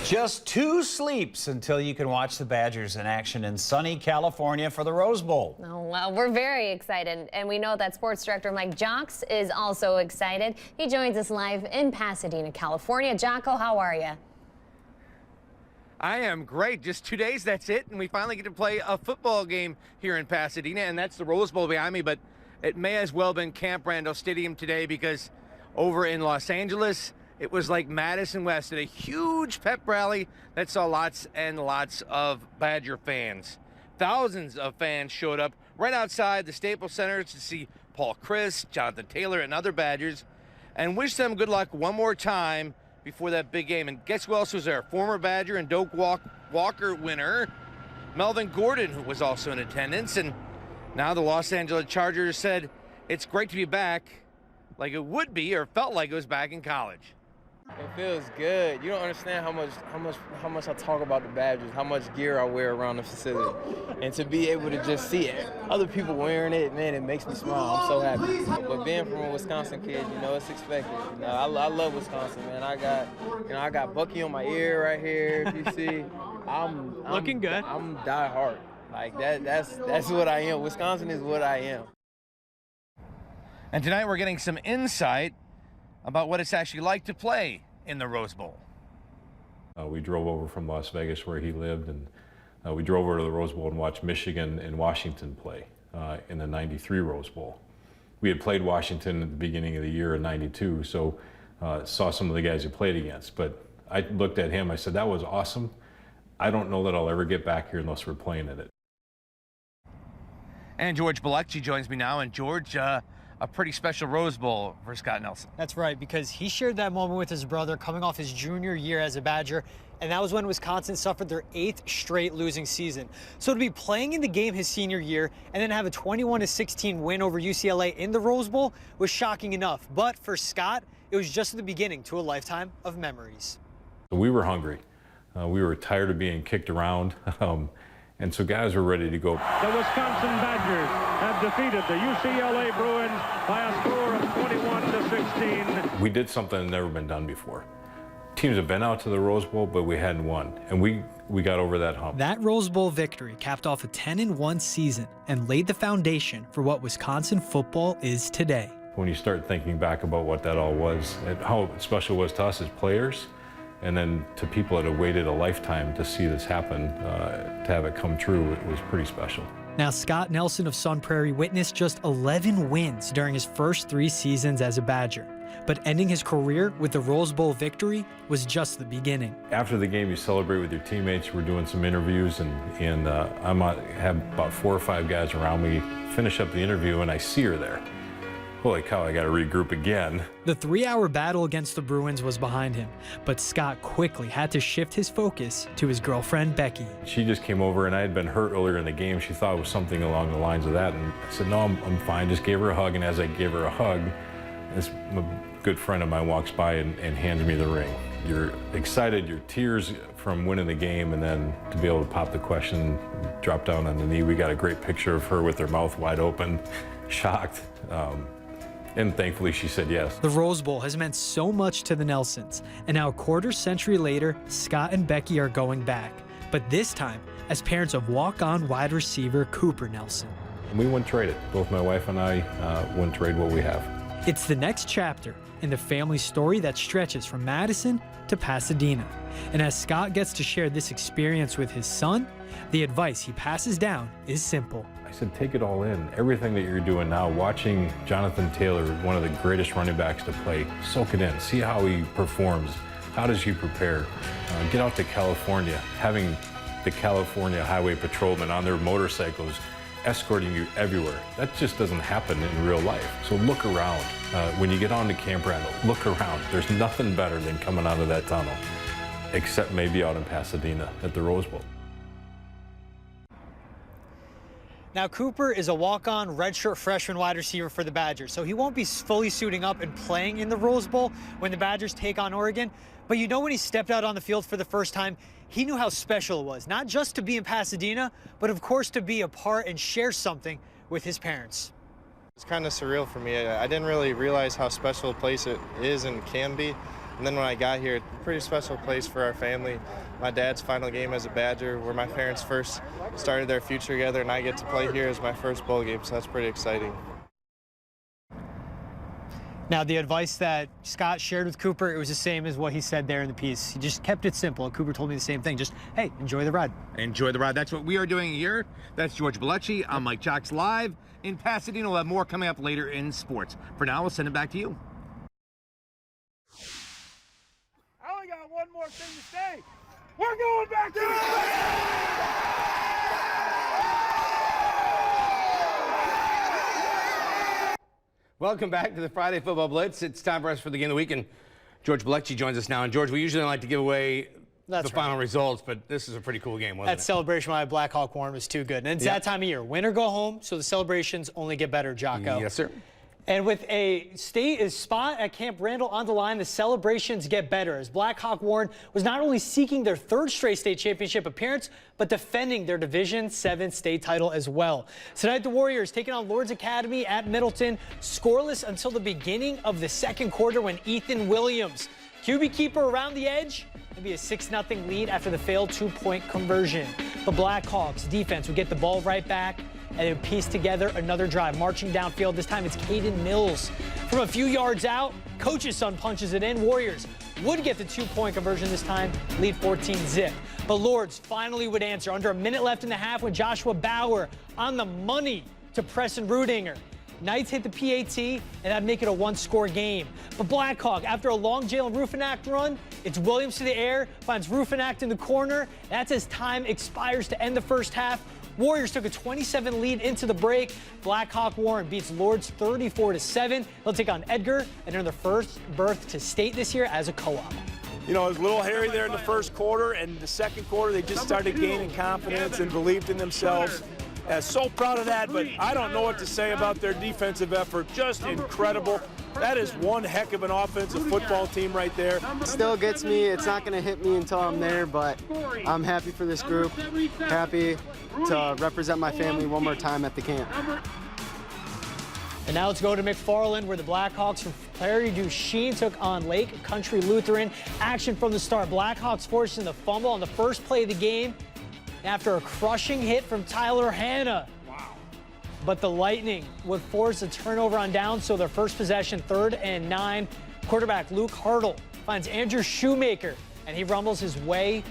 Just 2 sleeps until you can watch the Badgers in action in sunny California for the Rose Bowl. Oh, well, we're very excited, and we know that sports director Mike Jocks is also excited. He joins us live in Pasadena, California. Jocko, how are you? I am great. Just 2 days, that's it, and we finally get to play a football game here in Pasadena, and that's the Rose Bowl behind me, but it may as well have been Camp Randall Stadium today because over in Los Angeles, it was like Madison West at a huge pep rally that saw lots and lots of Badger fans. Thousands of fans showed up right outside the Staples Center to see Paul Chryst, Jonathan Taylor, and other Badgers, and wish them good luck one more time before that big game. And guess who else was there? Former Badger and Doak Walker winner, Melvin Gordon, who was also in attendance. And now the Los Angeles Chargers said it's great to be back like it would be or felt like it was back in college. It feels good. You don't understand how much I talk about the Badgers, how much gear I wear around the facility. And to be able to just see other people wearing it, man, it makes me smile. I'm so happy. But being from a Wisconsin kid, you know, it's expected. You know, I love Wisconsin, man. I got Bucky on my ear right here, if you see. I'm looking good. I'm die hard. Like that's what I am. Wisconsin is what I am. And tonight we're getting some insight about what it's actually like to play in the Rose Bowl. We drove over from Las Vegas where he lived, and we drove over to the Rose Bowl and watched Michigan and Washington play in the '93 Rose Bowl. We had played Washington at the beginning of the year in '92, so saw some of the guys who played against. But I looked at him, I said, that was awesome. I don't know that I'll ever get back here unless we're playing in it. And George Bilecki joins me now, and George, a pretty special Rose Bowl for Scott Nelson. That's right, because he shared that moment with his brother coming off his junior year as a Badger, and that was when Wisconsin suffered their 8th straight losing season. So to be playing in the game his senior year and then have a 21-16 win over UCLA in the Rose Bowl was shocking enough. But for Scott, it was just the beginning to a lifetime of memories. We were hungry. We were tired of being kicked around. And so guys were ready to go. The Wisconsin Badgers have defeated the UCLA Bruins by a score of 21-16. We did something that never been done before. Teams have been out to the Rose Bowl, but we hadn't won. And we got over that hump. That Rose Bowl victory capped off a 10-1 season and laid the foundation for what Wisconsin football is today. When you start thinking back about what that all was, and how special it was to us as players, and then to people that have waited a lifetime to see this happen, to have it come true, it was pretty special. Now, Scott Nelson of Sun Prairie witnessed just 11 wins during his first 3 seasons as a Badger. But ending his career with the Rose Bowl victory was just the beginning. After the game, you celebrate with your teammates. We're doing some interviews, and I have about 4 or 5 guys around me, finish up the interview, and I see her there. Holy cow, I got to regroup again. The 3-hour battle against the Bruins was behind him, but Scott quickly had to shift his focus to his girlfriend, Becky. She just came over, and I had been hurt earlier in the game. She thought it was something along the lines of that, and I said, no, I'm fine. Just gave her a hug, and as I gave her a hug, this good friend of mine walks by and hands me the ring. You're excited, your tears from winning the game, and then to be able to pop the question, drop down on the knee. We got a great picture of her with her mouth wide open, shocked. And thankfully, she said yes. The Rose Bowl has meant so much to the Nelsons, and now a quarter-century later, Scott and Becky are going back. But this time, as parents of walk-on wide receiver Cooper Nelson. We wouldn't trade it. Both my wife and I wouldn't trade what we have. It's the next chapter in the family story that stretches from Madison to Pasadena. And as Scott gets to share this experience with his son, the advice he passes down is simple. I said, take it all in. Everything that you're doing now, watching Jonathan Taylor, one of the greatest running backs to play, soak it in. See how he performs. How does he prepare? Get out to California, having the California Highway Patrolmen on their motorcycles escorting you everywhere. That just doesn't happen in real life. So look around. When you get on to Camp Randall, look around. There's nothing better than coming out of that tunnel, except maybe out in Pasadena at the Rose Bowl. Now, Cooper is a walk-on redshirt freshman wide receiver for the Badgers, so he won't be fully suiting up and playing in the Rose Bowl when the Badgers take on Oregon. But you know, when he stepped out on the field for the first time, he knew how special it was, not just to be in Pasadena, but of course to be a part and share something with his parents. It's kind of surreal for me. I didn't really realize how special a place it is and can be And then when I got here, pretty special place for our family. My dad's final game as a Badger, where my parents first started their future together, and I get to play here as my first bowl game, so that's pretty exciting. Now, the advice that Scott shared with Cooper, it was the same as what he said there in the piece. He just kept it simple. Cooper told me the same thing. Just, hey, enjoy the ride. Enjoy the ride. That's what we are doing here. That's George Bellucci. I'm Mike Jocks live in Pasadena. We'll have more coming up later in sports. For now, we'll send it back to you. I only got one more thing to say. We're going back to the Welcome back to the Friday Football Blitz. It's time for us for the game of the week, and George Bellucci joins us now. And George, we usually don't like to give away the final results, but this is a pretty cool game, wasn't it? That celebration by Black Hawk Warren was too good. And it's that time of year. Win or go home, so the celebrations only get better, Jocko. Yes, sir. And with a spot at Camp Randall on the line, the celebrations get better as Black Hawk Warren was not only seeking their third straight state championship appearance, but defending their Division VII state title as well. Tonight, the Warriors taking on Lourdes Academy at Middleton, scoreless until the beginning of the second quarter when Ethan Williams, QB keeper around the edge, maybe a 6-0 lead after the failed 2-point conversion. The Blackhawks defense would get the ball right back and it would piece together another drive, marching downfield. This time it's Caden Mills. From a few yards out, coach's son punches it in. Warriors would get the 2-point conversion this time, lead 14-zip. But Lourdes finally would answer under a minute left in the half with Joshua Bauer on the money to Preston Rudinger. Knights hit the PAT, and that'd make it a 1-score game. But Blackhawk, after a long Jalen Ruffinact run, it's Williams to the air, finds Ruffinact in the corner. That's as time expires to end the first half. Warriors took a 27 lead into the break. Black Hawk Warren beats Lourdes 34-7. They'll take on Edgar and earn their first berth to state this year as a co-op. You know, it was a little hairy there in the first quarter, and the second quarter they just started gaining confidence and believed in themselves. So proud of that, but I don't know what to say about their defensive effort. Just incredible. That is one heck of an offensive football team right there. Still gets me. It's not going to hit me until I'm there, but I'm happy for this group. Happy to represent my family one more time at the camp. And now let's go to McFarland, where the Blackhawks from Prairie du Chien took on Lake Country Lutheran. Action from the start. Blackhawks forcing the fumble on the first play of the game after a crushing hit from Tyler Hanna. But the Lightning would force a turnover on down, so their first possession, 3rd and 9. Quarterback Luke Hartle finds Andrew Shoemaker, and he rumbles his way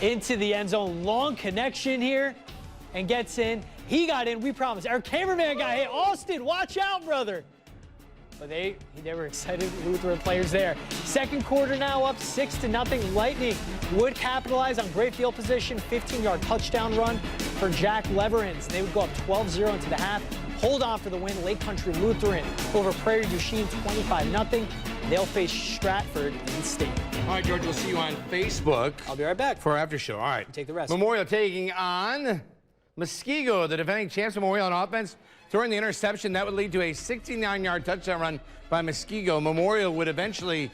into the end zone. Long connection here and gets in. He got in, we promise. Our cameraman got hit. Austin, watch out, brother. But they were excited Lutheran players there. Second quarter now up 6-0. Lightning would capitalize on great field position. 15-yard touchdown run for Jack Leverins. They would go up 12-0 into the half. Hold on for the win. Lake Country Lutheran over Prairie du Chien 25-0. They'll face Stratford in state. All right, George, we'll see you on Facebook. I'll be right back for our after show. All right. Take the rest. Memorial taking on Muskego, the defending champs. Memorial on offense, throwing the interception. That would lead to a 69-yard touchdown run by Muskego. Memorial would eventually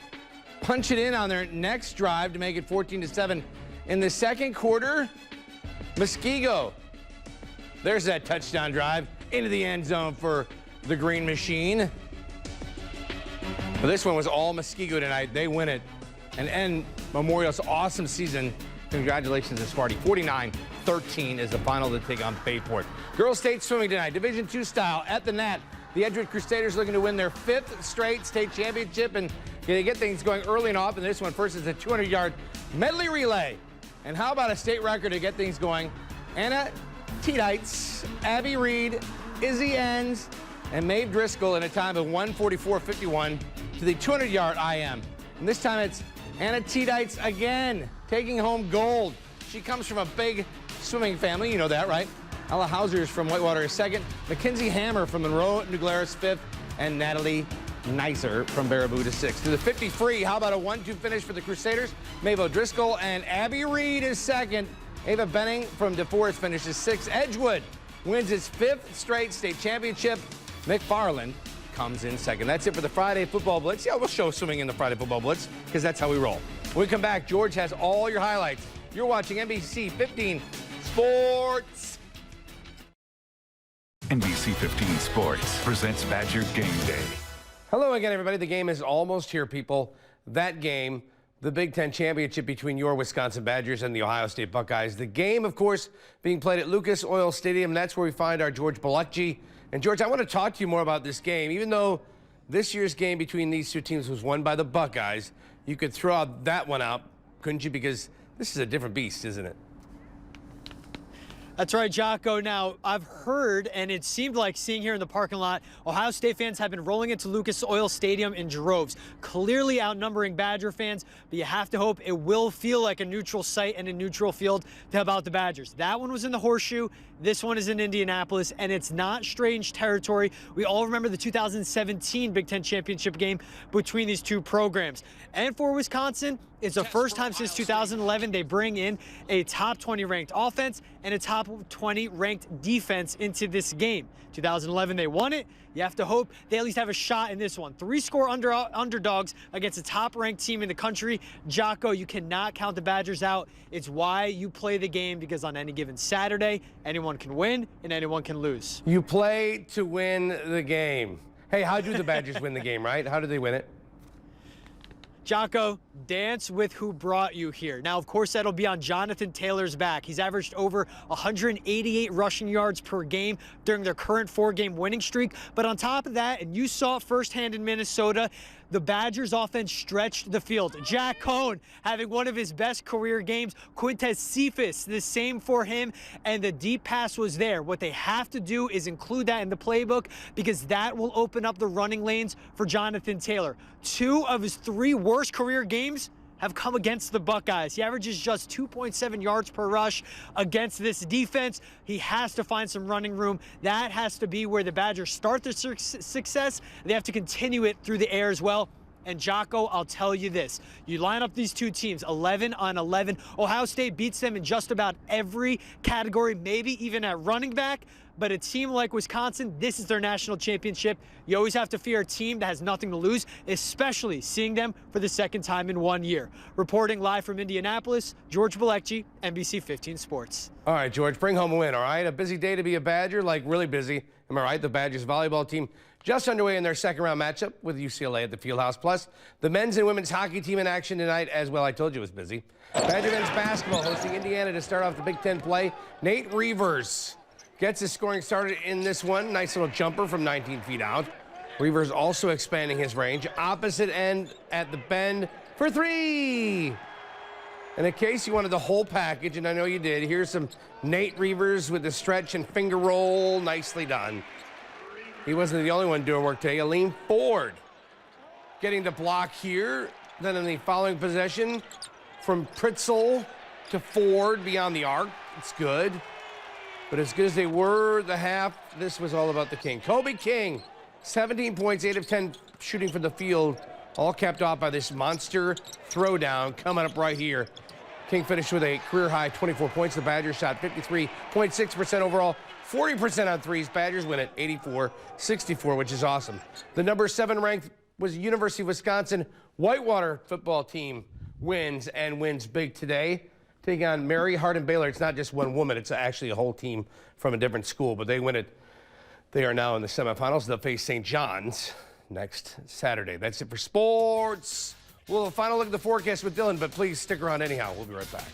punch it in on their next drive to make it 14-7. In the second quarter, Muskego, there's that touchdown drive into the end zone for the Green Machine. But this one was all Muskego tonight. They win it and end Memorial's awesome season. Congratulations to Sparty. 49-13 is the final to take on Bayport. Girls State Swimming tonight, Division II style at the Nat. The Edgewood Crusaders looking to win their 5th straight state championship, and they get things going early and often. This one first is a 200-yard medley relay. And how about a state record to get things going? Anna Tiedites, Abby Reed, Izzy Enns, and Maeve Driscoll in a time of 1:44.51 to the 200-yard IM. And this time it's Anna Tiedites again, taking home gold. She comes from a big swimming family, you know that, right? Ella Hauser is from Whitewater is 2nd, Mackenzie Hammer from Monroe New Glarus 5th, and Natalie Nicer from Baraboo to 6th. To the 50 free, how about a 1-2 finish for the Crusaders? Maeve O'Driscoll and Abby Reed is 2nd. Ava Benning from DeForest finishes 6th. Edgewood wins its 5th straight state championship. McFarland comes in 2nd. That's it for the Friday Football Blitz. Yeah, we'll show swimming in the Friday Football Blitz because that's how we roll. When we come back, George has all your highlights. You're watching NBC 15 Sports. NBC 15 Sports presents Badger Game Day. Hello again, everybody. The game is almost here, people. that game, the Big Ten championship between your Wisconsin Badgers and the Ohio State Buckeyes. The game, of course, being played at Lucas Oil Stadium. That's where we find our George Bilecki. And George, I want to talk to you more about this game. Even though this year's game between these two teams was won by the Buckeyes, you could throw out that one out, couldn't you? Because this is a different beast, isn't it? That's right, Jocko. Now, I've heard, and it seemed like seeing here in the parking lot, Ohio State fans have been rolling into Lucas Oil Stadium in droves, clearly outnumbering Badger fans, but you have to hope it will feel like a neutral site and a neutral field to help out the Badgers. That one was in the Horseshoe. This one is in Indianapolis, and it's not strange territory. We all remember the 2017 Big Ten championship game between these two programs. And for Wisconsin, it's the first time since 2011 they bring in a top 20 ranked offense and a top 20 ranked defense into this game. 2011 they won it. You have to hope they at least have a shot in this one. 3-score underdogs against a top-ranked team in the country. Jocko, you cannot count the Badgers out. It's why you play the game, because on any given Saturday, anyone can win and anyone can lose. You play to win the game. Hey, how do the Badgers win the game, right? How do they win it? Jocko, dance with who brought you here. Now, of course, that'll be on Jonathan Taylor's back. He's averaged over 188 rushing yards per game during their current 4-game winning streak. But on top of that, and you saw it firsthand in Minnesota, the Badgers offense stretched the field. Jack Cohn having one of his best career games. Quintez Cephas, the same for him, and the deep pass was there. What they have to do is include that in the playbook, because that will open up the running lanes for Jonathan Taylor. 2 of his 3 worst career games have come against the Buckeyes. He averages just 2.7 yards per rush against this defense. He has to find some running room. That has to be where the Badgers start their success. They have to continue it through the air as well. And Jocko, I'll tell you this. You line up these two teams, 11 on 11. Ohio State beats them in just about every category, maybe even at running back. But a team like Wisconsin, this is their national championship. You always have to fear a team that has nothing to lose, especially seeing them for the second time in 1 year. Reporting live from Indianapolis, George Bilecki, NBC 15 Sports. All right, George, bring home a win, all right? A busy day to be a Badger, like really busy. Am I right? The Badgers volleyball team just underway in their second-round matchup with UCLA at the Fieldhouse. Plus, the men's and women's hockey team in action tonight as well. I told you it was busy. Badger men's basketball hosting Indiana to start off the Big Ten play. Nate Reavers gets his scoring started in this one. Nice little jumper from 19 feet out. Reavers also expanding his range. Opposite end at the bend for 3. And in case you wanted the whole package, and I know you did, here's some Nate Reavers with the stretch and finger roll. Nicely done. He wasn't the only one doing work today. Aleem Ford getting the block here. Then in the following possession, from Pritzel to Ford beyond the arc. It's good. But as good as they were the half, this was all about the King. Kobe King, 17 points, 8 of 10 shooting from the field, all capped off by this monster throwdown coming up right here. King finished with a career-high 24 points. The Badgers shot 53.6% overall, 40% on threes. Badgers win at 84-64, which is awesome. The number 7 ranked was University of Wisconsin Whitewater football team wins big today. Taking on Mary Hardin-Baylor. It's not just one woman. It's actually a whole team from a different school, but they win it. They are now in the semifinals. They'll face St. John's next Saturday. That's it for sports. We'll have a final look at the forecast with Dylan, but please stick around anyhow. We'll be right back.